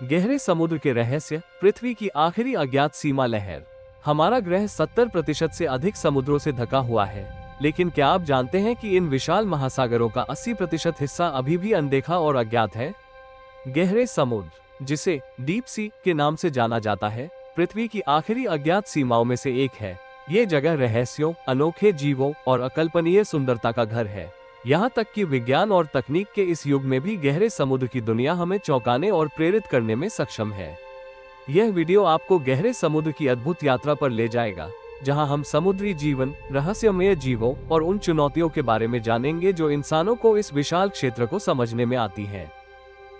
गहरे समुद्र के रहस्य, पृथ्वी की आखिरी अज्ञात सीमा लहर। हमारा ग्रह 70% से अधिक समुद्रों से ढका हुआ है, लेकिन क्या आप जानते हैं कि इन विशाल महासागरों का 80% हिस्सा अभी भी अनदेखा और अज्ञात है। गहरे समुद्र, जिसे डीप सी के नाम से जाना जाता है, पृथ्वी की आखिरी अज्ञात सीमाओं में से एक है। ये जगह रहस्यों, अनोखे जीवों और अकल्पनीय सुंदरता का घर है। यहाँ तक कि विज्ञान और तकनीक के इस युग में भी गहरे समुद्र की दुनिया हमें चौंकाने और प्रेरित करने में सक्षम है। यह वीडियो आपको गहरे समुद्र की अद्भुत यात्रा पर ले जाएगा, जहाँ हम समुद्री जीवन, रहस्यमय जीवों और उन चुनौतियों के बारे में जानेंगे जो इंसानों को इस विशाल क्षेत्र को समझने में आती है।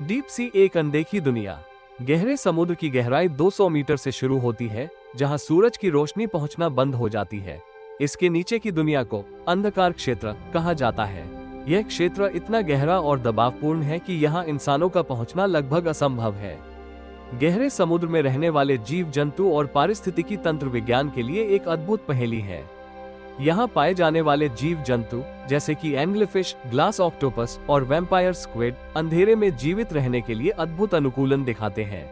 डीप सी, एक अनदेखी दुनिया। गहरे समुद्र की गहराई 200 मीटर से शुरू होती है, जहाँ सूरज की रोशनी पहुँचना बंद हो जाती है। इसके नीचे की दुनिया को अंधकार क्षेत्र कहा जाता है। यह क्षेत्र इतना गहरा और दबावपूर्ण है कि यहाँ इंसानों का पहुंचना लगभग असंभव है। गहरे समुद्र में रहने वाले जीव जंतु और पारिस्थितिकी तंत्र विज्ञान के लिए एक अद्भुत पहेली है। यहाँ पाए जाने वाले जीव जंतु जैसे कि एंग्लफिश, ग्लास ऑक्टोपस और वैम्पायर स्क्विड अंधेरे में जीवित रहने के लिए अद्भुत अनुकूलन दिखाते हैं।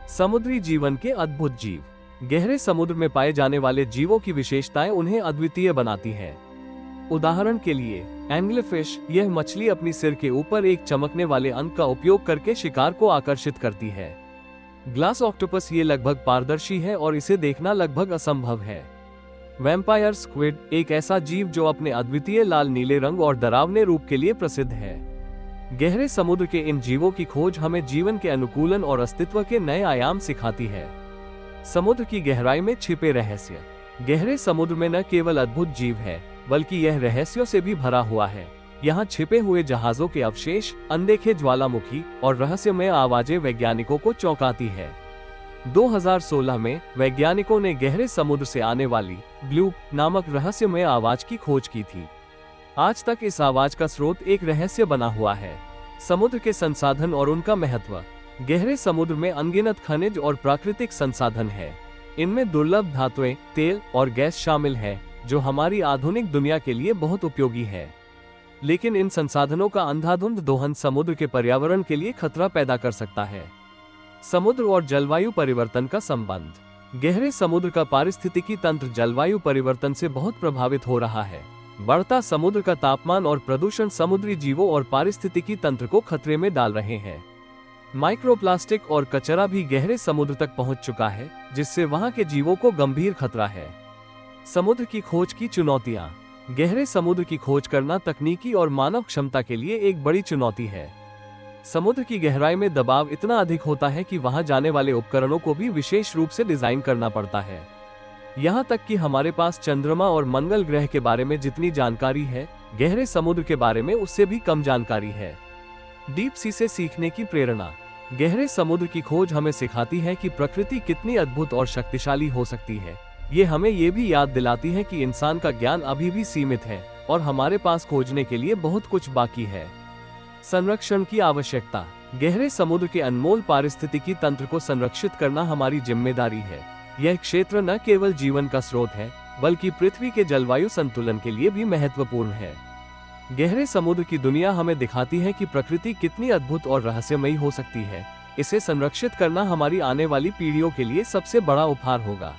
समुद्री जीवन के अद्भुत जीव। गहरे समुद्र में पाए जाने वाले जीवों की विशेषताएं उन्हें अद्वितीय बनाती हैं। उदाहरण के लिए एंग्लफिश, यह मछली अपनी सिर के ऊपर एक चमकने वाले अंक का उपयोग करके शिकार को आकर्षित करती है। ग्लास ऑक्टोपस, ये लगभग पारदर्शी है और इसे देखना लगभग असंभव है। वैम्पायर स्क्विड, एक ऐसा जीव जो अपने अद्वितीय लाल नीले रंग और डरावने रूप के लिए प्रसिद्ध है। गहरे समुद्र के इन जीवों की खोज हमें जीवन के अनुकूलन और अस्तित्व के नए आयाम सिखाती है। समुद्र की गहराई में छिपे रहस्य। गहरे समुद्र में न केवल अद्भुत जीव है, बल्कि यह रहस्यों से भी भरा हुआ है। यहाँ छिपे हुए जहाजों के अवशेष, अनदेखे ज्वालामुखी और रहस्यमय आवाजें वैज्ञानिकों को चौंकाती है। 2016 में वैज्ञानिकों ने गहरे समुद्र से आने वाली ब्लूप नामक रहस्यमय आवाज की खोज की थी। आज तक इस आवाज का स्रोत एक रहस्य बना हुआ है। समुद्र के संसाधन और उनका महत्व। गहरे समुद्र में अनगिनत खनिज और प्राकृतिक संसाधन है। इनमें दुर्लभ धातुएं, तेल और गैस शामिल है, जो हमारी आधुनिक दुनिया के लिए बहुत उपयोगी है। लेकिन इन संसाधनों का अंधाधुंध दोहन समुद्र के पर्यावरण के लिए खतरा पैदा कर सकता है। समुद्र और जलवायु परिवर्तन का संबंध। गहरे समुद्र का पारिस्थितिकी तंत्र जलवायु परिवर्तन से बहुत प्रभावित हो रहा है। बढ़ता समुद्र का तापमान और प्रदूषण समुद्री जीवों और पारिस्थितिकी तंत्र को खतरे में डाल रहे हैं। माइक्रोप्लास्टिक और कचरा भी गहरे समुद्र तक पहुंच चुका है, जिससे वहां के जीवों को गंभीर खतरा है। समुद्र की खोज की चुनौतियां। गहरे समुद्र की खोज करना तकनीकी और मानव क्षमता के लिए एक बड़ी चुनौती है। समुद्र की गहराई में दबाव इतना अधिक होता है कि वहां जाने वाले उपकरणों को भी विशेष रूप से डिजाइन करना पड़ता है। यहाँ तक कि हमारे पास चंद्रमा और मंगल ग्रह के बारे में जितनी जानकारी है, गहरे समुद्र के बारे में उससे भी कम जानकारी है। डीप सी से सीखने की प्रेरणा। गहरे समुद्र की खोज हमें सिखाती है कि प्रकृति कितनी अद्भुत और शक्तिशाली हो सकती है। ये हमें ये भी याद दिलाती है कि इंसान का ज्ञान अभी भी सीमित है और हमारे पास खोजने के लिए बहुत कुछ बाकी है। संरक्षण की आवश्यकता। गहरे समुद्र के अनमोल पारिस्थितिकी तंत्र को संरक्षित करना हमारी जिम्मेदारी है। यह क्षेत्र न केवल जीवन का स्रोत है, बल्कि पृथ्वी के जलवायु संतुलन के लिए भी महत्वपूर्ण है। गहरे समुद्र की दुनिया हमें दिखाती है कि प्रकृति कितनी अद्भुत और रहस्यमयी हो सकती है। इसे संरक्षित करना हमारी आने वाली पीढ़ियों के लिए सबसे बड़ा उपहार होगा।